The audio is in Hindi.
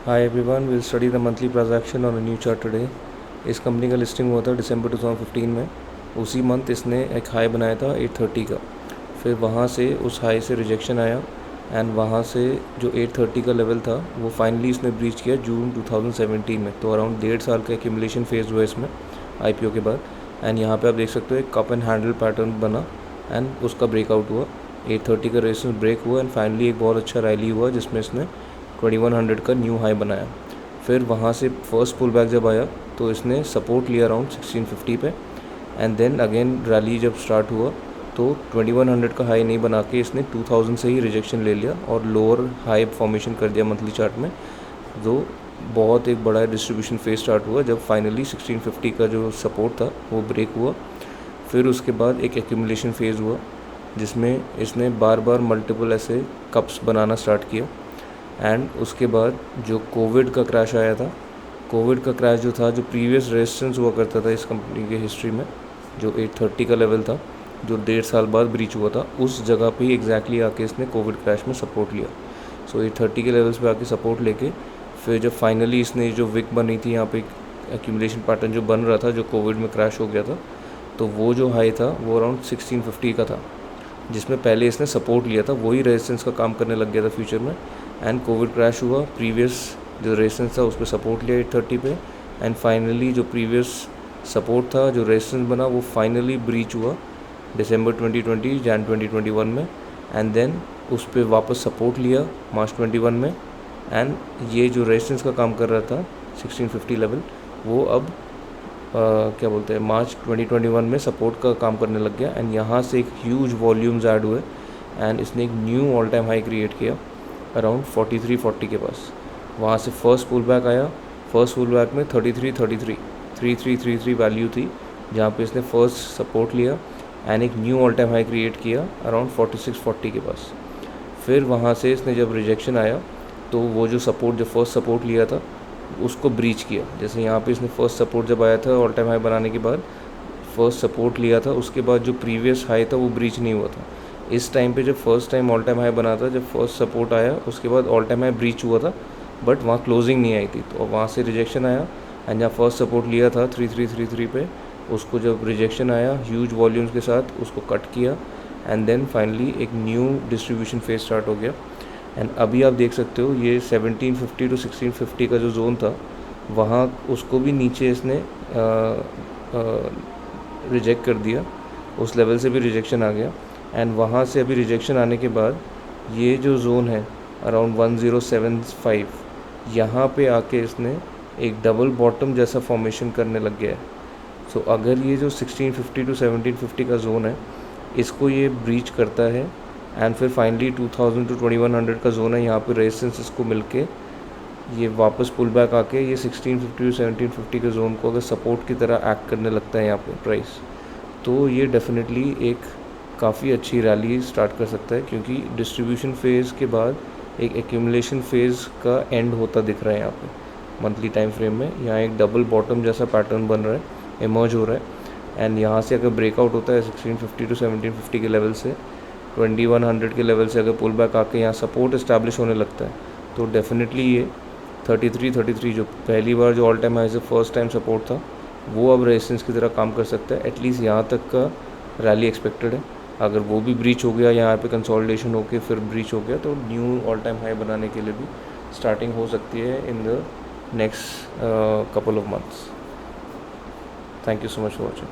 Hi everyone, we'll study the monthly price action on a new chart today. इस कंपनी का लिस्टिंग हुआ था दिसंबर 2015 में। उसी मंथ इसने एक हाई बनाया था 830 का। फिर वहाँ से उस हाई से रिजेक्शन आया एंड वहाँ से जो 830 का लेवल था वो फाइनली इसने ब्रीच किया जून 2017 में। तो अराउंड 1.5 साल का एक्यूमुलेशन फेज हुआ इसमें आईपीओ के बाद। एंड यहाँ पे आप देख सकते हो एक कप एंड हैंडल पैटर्न बना एंड उसका ब्रेकआउट हुआ। 830 का रेजिस्टेंस ब्रेक हुआ एंड फाइनली एक बहुत अच्छा रैली हुआ जिसमें इसने 2100 का न्यू हाई बनाया। फिर वहाँ से फर्स्ट पुल बैक जब आया तो इसने सपोर्ट लिया अराउंड 1650 पे एंड देन अगेन रैली जब स्टार्ट हुआ तो 2100 का हाई नहीं बना के इसने 2000 से ही रिजेक्शन ले लिया और लोअर हाई फॉर्मेशन कर दिया मंथली चार्ट में। तो बहुत एक बड़ा डिस्ट्रीब्यूशन फेज स्टार्ट हुआ जब फाइनली 1650 का जो सपोर्ट था वो ब्रेक हुआ। फिर उसके बाद एक एक्यूमुलेशन फेज़ हुआ जिसमें इसने बार बार मल्टीपल ऐसे कप्स बनाना स्टार्ट किया। एंड उसके बाद जो कोविड का क्रैश आया था, कोविड का क्रैश जो था, जो प्रीवियस रेजिस्टेंस हुआ करता था इस कंपनी के हिस्ट्री में, जो 830 का लेवल था जो 1.5 साल बाद ब्रीच हुआ था, उस जगह पे एग्जैक्टली आके इसने कोविड क्रैश में सपोर्ट लिया। सो 830 के लेवल्स पे आके सपोर्ट लेके फिर जब फाइनली इसने जो विक बनी थी यहाँ पे एक्यूमुलेशन पैटर्न जो बन रहा था जो कोविड में क्रैश हो गया था, तो वो जो हाई था वो अराउंड 1650 का था जिसमें पहले इसने सपोर्ट लिया था, वही रेजिस्टेंस का काम करने लग गया था फ्यूचर में। एंड कोविड क्रैश हुआ, प्रीवियस जो रेजिस्टेंस था उस पर सपोर्ट लिया 830 पे एंड फाइनली जो प्रीवियस सपोर्ट था जो रेजिस्टेंस बना वो फाइनली ब्रीच हुआ दिसंबर 2020 जैन 2021 में। एंड देन उस पर वापस सपोर्ट लिया मार्च 21 में एंड ये जो रेजिस्टेंस का काम कर रहा था 1650 लेवल वो अब क्या बोलते हैं मार्च 2021 में सपोर्ट का काम करने लग गया। एंड यहाँ से एक ह्यूज वॉल्यूम्स ऐड हुए एंड इसने एक knew all time high create किया अराउंड 4340 के पास। वहाँ से फर्स्ट पुल बैक आया, फर्स्ट पुल बैक में 3333 वैल्यू थी जहाँ पे इसने फर्स्ट सपोर्ट लिया एंड एक knew all time high create किया अराउंड 4640 के पास। फिर वहाँ से इसने जब रिजेक्शन आया तो वो जो सपोर्ट जो फर्स्ट सपोर्ट लिया था उसको ब्रीच किया। जैसे यहाँ पे इसने फर्स्ट सपोर्ट जब आया था ऑल टाइम हाई बनाने के बाद फर्स्ट सपोर्ट लिया था, उसके बाद जो प्रीवियस हाई था वो ब्रीच नहीं हुआ था। इस टाइम पे जब first time all time high बना था, जब फर्स्ट सपोर्ट आया उसके बाद ऑल टाइम हाई ब्रीच हुआ था बट वहाँ क्लोजिंग नहीं आई थी, तो वहाँ से रिजेक्शन आया एंड जहाँ फर्स्ट सपोर्ट लिया था 3333 पे उसको जब रिजेक्शन आया ह्यूज वॉल्यूम्स के साथ उसको कट किया एंड देन फाइनली एक न्यू डिस्ट्रीब्यूशन फेज स्टार्ट हो गया। एंड अभी आप देख सकते हो ये 1750 टू 1650 का जो जोन था वहाँ उसको भी नीचे इसने रिजेक्ट कर दिया, उस लेवल से भी रिजेक्शन आ गया। एंड वहाँ से अभी रिजेक्शन आने के बाद ये जो जोन है अराउंड 1075 यहाँ पे आके इसने एक डबल बॉटम जैसा फॉर्मेशन करने लग गया है। सो अगर ये जो 1650 टू 1750 का जोन है इसको ये ब्रीच करता है एंड फिर फाइनली 2000 टू 2100 का जोन है, यहाँ पे रेजिस्टेंस इसको मिलके ये वापस पुल बैक आके ये 1650 टू 1750 के जोन को अगर सपोर्ट की तरह एक्ट करने लगता है यहाँ पे प्राइस, तो ये डेफिनेटली एक काफ़ी अच्छी रैली स्टार्ट कर सकता है क्योंकि डिस्ट्रीब्यूशन फेज़ के बाद एक एक्यूमुलेशन फेज़ का एंड होता दिख रहा है यहाँ पे मंथली टाइम फ्रेम में। यहाँ एक डबल बॉटम जैसा पैटर्न बन रहा है, इमर्ज हो रहा है एंड यहाँ से अगर ब्रेकआउट होता है 1650 टू 1750 के लेवल से 2100 के लेवल से अगर पुल बैक आके यहाँ सपोर्ट इस्टेब्लिश होने लगता है तो डेफिनेटली ये 3333 जो पहली बार जो ऑल टाइम हाई से फर्स्ट टाइम सपोर्ट था वो अब रेजिस्टेंस की तरह काम कर सकता है। एटलीस्ट यहाँ तक का रैली एक्सपेक्टेड है। अगर वो भी ब्रीच हो गया, यहाँ पे कंसोलिडेशन होके फिर ब्रीच हो गया तो न्यू ऑल टाइम हाई बनाने के लिए भी स्टार्टिंग हो सकती है in the next couple of months. Thank you so much for watching.